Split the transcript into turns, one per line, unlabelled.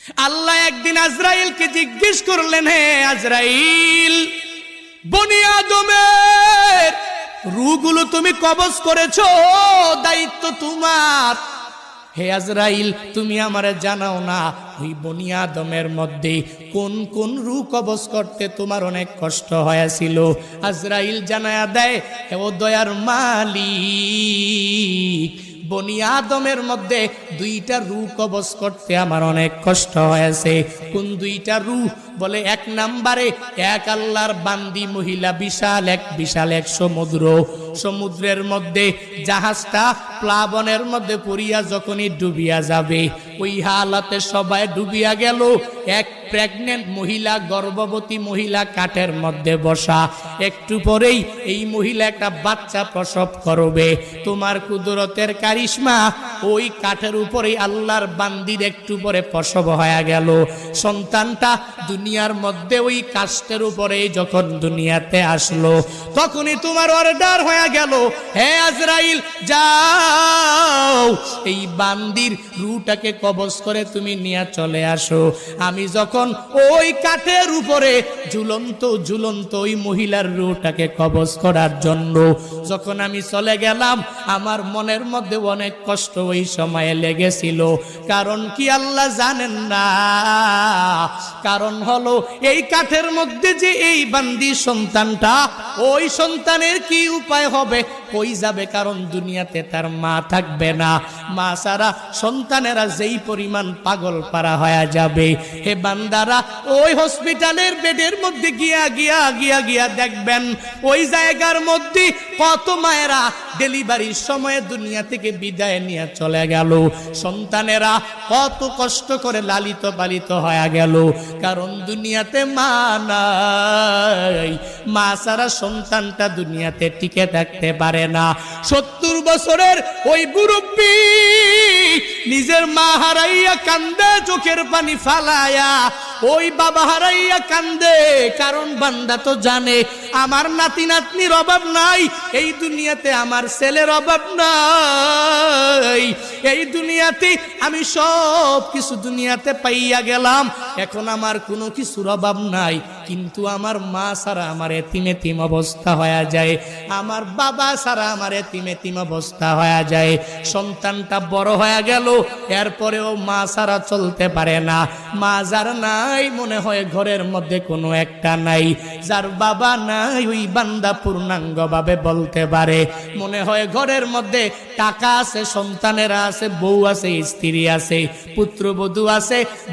আল্লাহ একদিন আজরাইলকে জিজ্ঞেস করলেন, হে আজরাইল, বনি আদমের রূহগুলো তুমি কবজ করেছো, দায়িত্ব তোমার। হে আজরাইল, তুমি আমারে জানাও না ওই বনি আদমের মধ্যে কোন কোন রূহ কবজ করতে তোমার অনেক কষ্ট হয়েছিল। আজরাইল জানায়া দেয়, হে ও দয়ার মালিক, বনি আদমের মধ্যে দুইটা রূহ কবজ করতে আমার অনেক কষ্ট হয়েছে। কোন দুইটা রূহ? বলে এক নাম্বারে এক আল্লাহর বান্দি মহিলা, বিশাল এক সমুদ্রের মধ্যে জাহাজটা প্লাবনের মধ্যে পড়িয়া যখনই ডুবিয়া যাবে, ওই হালাতে সবাই ডুবিয়া গেল। এক প্রেগনেন্ট মহিলা, গর্ভবতী মহিলা কাঠের মধ্যে বসা, একটু পরেই এই মহিলা একটা বাচ্চা প্রসব করবে। তোমার কুদরতের কারিশমা, ওই কাঠের উপরে আল্লাহর বান্দির একটু পরে প্রসব হয়ে গেল। সন্তানটা দুনিয়ার মধ্যে ওই কাষ্টের উপরে যখন দুনিয়াতে আসলো, তখনই তোমার অর্ডার হয়ে গেল, হে আজরাইল, যাও এই বান্দির রূহটাকে কবজ করে তুমি নিয়ে চলে আসো। আমি যখন ওই কাঠের উপরে ঝুলন্ত ওই মহিলার রূহটাকে কবজ করার জন্য যখন আমি চলে গেলাম, আমার মনের মধ্যে অনেক কষ্ট ওই সময়ে লেগেছিল। কারণ কি আল্লাহ জানেন না? কারণ হলো এই কাঠের মধ্যে যে এই বান্দি সন্তানটা, ওই সন্তানের কি উপায় হবে, কই যাবে? কারণ দুনিয়াতে তার মা থাকবে না। মা ছাড়া সন্তানেরা যেই পরিমাণ পাগল পারা হয়ে যাবে, হে বান্দারা, ওই হসপিটালের বেডের মধ্যে গিয়া দেখবেন, ওই জায়গার মধ্যে কত মায়েরা ডেলিভারির সময় দুনিয়া থেকে বিদায় নিয়ে চলে গেল। সন্তানেরা কত কষ্ট করে লালিত পালিত হয়ে গেল, কারণ দুনিয়াতে মা নাই। মা ছাড়া সন্তানটা দুনিয়াতে টিকে থাকতে পারে না। 70 বছরের ওই মুরব্বী নিজের মা হারাইয়া কান্দে, চোখের পানি ফালায়া, ওই বাবা হারাইয়া কান্দে। কারণ বান্দা তো জানে আমার নাতি নাতনির অভাব নাই, এই দুনিয়াতে আমার ছেলের অভাব নাই, এই দুনিয়াতে আমি সব কিছু দুনিয়াতে পাইয়া গেলাম, এখন আমার কোনো কিছুর অভাব নাই। কিন্তু আমার মা ছাড়া আমার এতিম অবস্থা হয়ে যায়, আমার বাবা ছাড়া আমার এতিম অবস্থা হয়ে যায়। সন্তানটা বড় হয়ে গেল, এরপরেও মা ছাড়া চলতে পারে না। মা যার নাই, মনে হয় ঘরের মধ্যে কোনো একটা নাই। যার বাবা নাই, ওই বান্দা পূর্ণাঙ্গ ভাবে বলতে পারে, মনে হয় ঘরের মধ্যে টাকা আছে, সন্তানেরা আছে, বউ আছে, স্ত্রী আছে, পুত্রবধূ আছে,